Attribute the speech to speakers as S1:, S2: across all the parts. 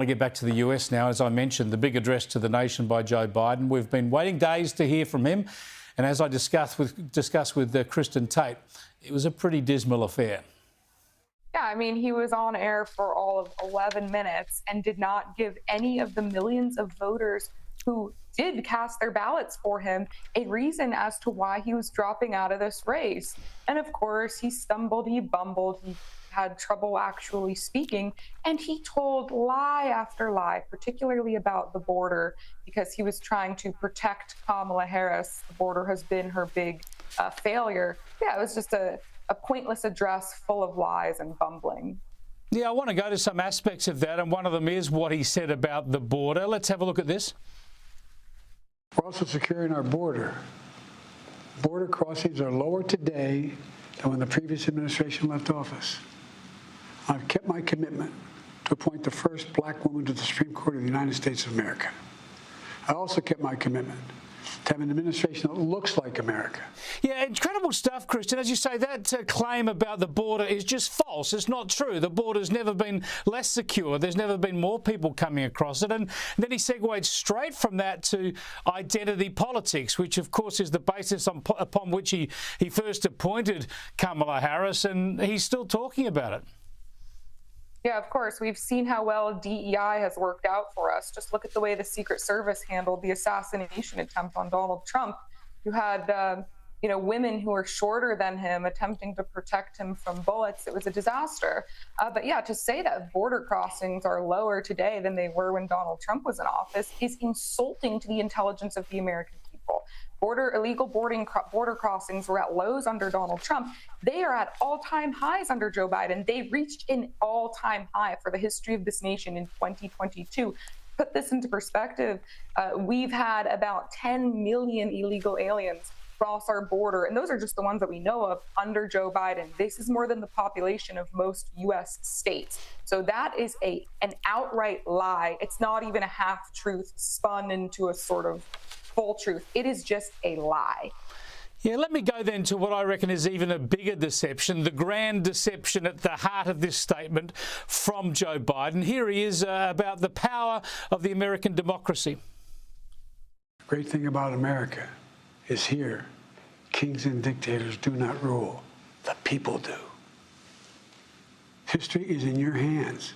S1: I get back to the US now. As I mentioned, the big address to the nation by Joe Biden. We've been waiting days to hear from him. And as I discussed with Kristin Tate, it was a pretty dismal affair.
S2: Yeah, I mean, he was on air for all of 11 minutes and did not give any of the millions of voters who did cast their ballots for him a reason as to why he was dropping out of this race. And of course, he stumbled, he bumbled, he had trouble actually speaking, and he told lie after lie, particularly about the border, because he was trying to protect Kamala Harris. The border has been her big failure. Yeah, it was just a pointless address full of lies and bumbling.
S1: Yeah, I want to go to some aspects of that, and one of them is what he said about the border. Let's have a look at this.
S3: We're also securing our border. Border crossings are lower today than when the previous administration left office. I've kept my commitment to appoint the first black woman to the Supreme Court of the United States of America. I also kept my commitment to have an administration that looks like America.
S1: Yeah, incredible stuff, Kristin. As you say, that claim about the border is just false. It's not true. The border's never been less secure. There's never been more people coming across it. And then he segued straight from that to identity politics, which, of course, is the basis upon which he first appointed Kamala Harris, and he's still talking about it.
S2: Yeah, of course. We've seen how well DEI has worked out for us. Just look at the way the Secret Service handled the assassination attempt on Donald Trump. You had, women who were shorter than him attempting to protect him from bullets. It was a disaster. But yeah, to say that border crossings are lower today than they were when Donald Trump was in office is insulting to the intelligence of the American people. Illegal border crossings were at lows under Donald Trump. They are at all-time highs under Joe Biden. They reached an all-time high for the history of this nation in 2022. Put this into perspective, we've had about 10 million illegal aliens cross our border, and those are just the ones that we know of under Joe Biden. This is more than the population of most U.S. states. So that is an outright lie. It's not even a half-truth spun into a sort of full truth. It is just a lie.
S1: Yeah, let me go then to what I reckon is even a bigger deception, the grand deception at the heart of this statement from Joe Biden. Here he is about the power of the American democracy.
S3: The great thing about America is here, kings and dictators do not rule, the people do. History is in your hands.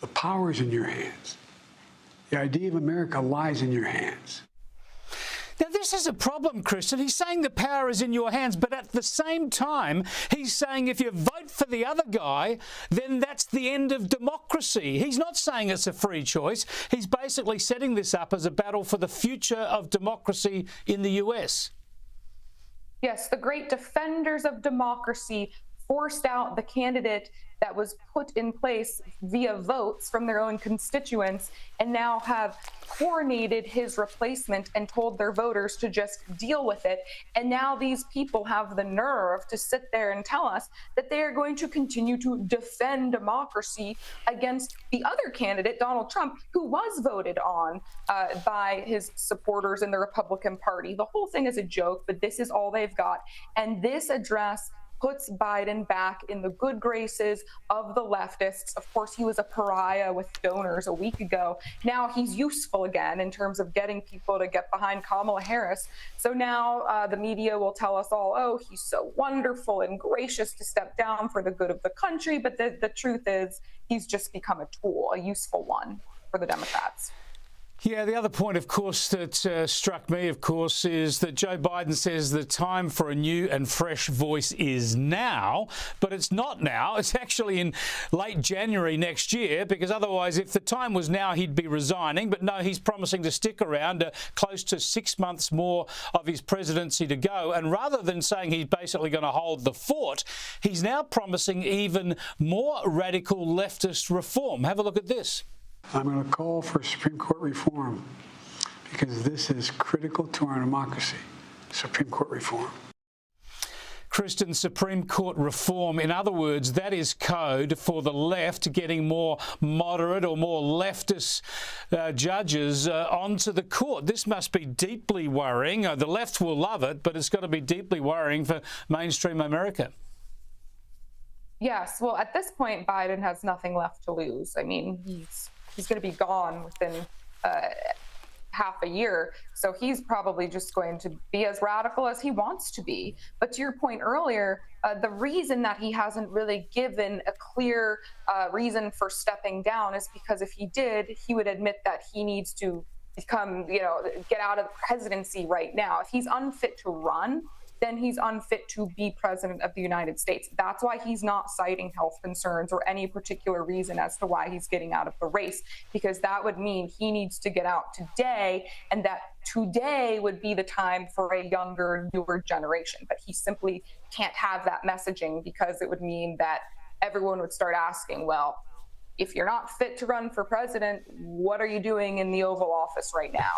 S3: The power is in your hands. The idea of America lies in your hands.
S1: Now, this is a problem, Kristin. He's saying the power is in your hands, but at the same time, he's saying if you vote for the other guy, then that's the end of democracy. He's not saying it's a free choice. He's basically setting this up as a battle for the future of democracy in the US.
S2: Yes, the great defenders of democracy forced out the candidate that was put in place via votes from their own constituents, and now have coronated his replacement and told their voters to just deal with it. And now these people have the nerve to sit there and tell us that they are going to continue to defend democracy against the other candidate, Donald Trump, who was voted on by his supporters in the Republican Party. The whole thing is a joke, but this is all they've got. And this address puts Biden back in the good graces of the leftists. Of course, he was a pariah with donors a week ago. Now he's useful again in terms of getting people to get behind Kamala Harris. So now the media will tell us all, oh, he's so wonderful and gracious to step down for the good of the country. But the truth is he's just become a tool, a useful one for the Democrats.
S1: Yeah, the other point, of course, that struck me, of course, is that Joe Biden says the time for a new and fresh voice is now, but it's not now. It's actually in late January next year, because otherwise, if the time was now, he'd be resigning. But no, he's promising to stick around close to 6 months more of his presidency to go. And rather than saying he's basically going to hold the fort, he's now promising even more radical leftist reform. Have a look at this.
S3: I'm going to call for Supreme Court reform because this is critical to our democracy, Supreme Court reform.
S1: Kristin, Supreme Court reform, in other words, that is code for the left getting more moderate or more leftist judges onto the court. This must be deeply worrying. The left will love it, but it's got to be deeply worrying for mainstream America.
S2: Yes, well, at this point, Biden has nothing left to lose. I mean, he's he's going to be gone within half a year. So he's probably just going to be as radical as he wants to be. But to your point earlier, the reason that he hasn't really given a clear reason for stepping down is because if he did, he would admit that he needs to become, get out of the presidency right now. If he's unfit to run, then he's unfit to be president of the United States. That's why he's not citing health concerns or any particular reason as to why he's getting out of the race, because that would mean he needs to get out today, and that today would be the time for a younger, newer generation. But he simply can't have that messaging, because it would mean that everyone would start asking, well, if you're not fit to run for president, what are you doing in the Oval Office right now?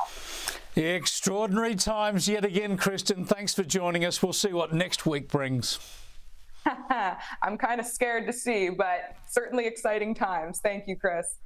S1: Extraordinary times yet again, Kristin. Thanks for joining us. We'll see what next week brings.
S2: I'm kind of scared to see, but certainly exciting times. Thank you, Chris.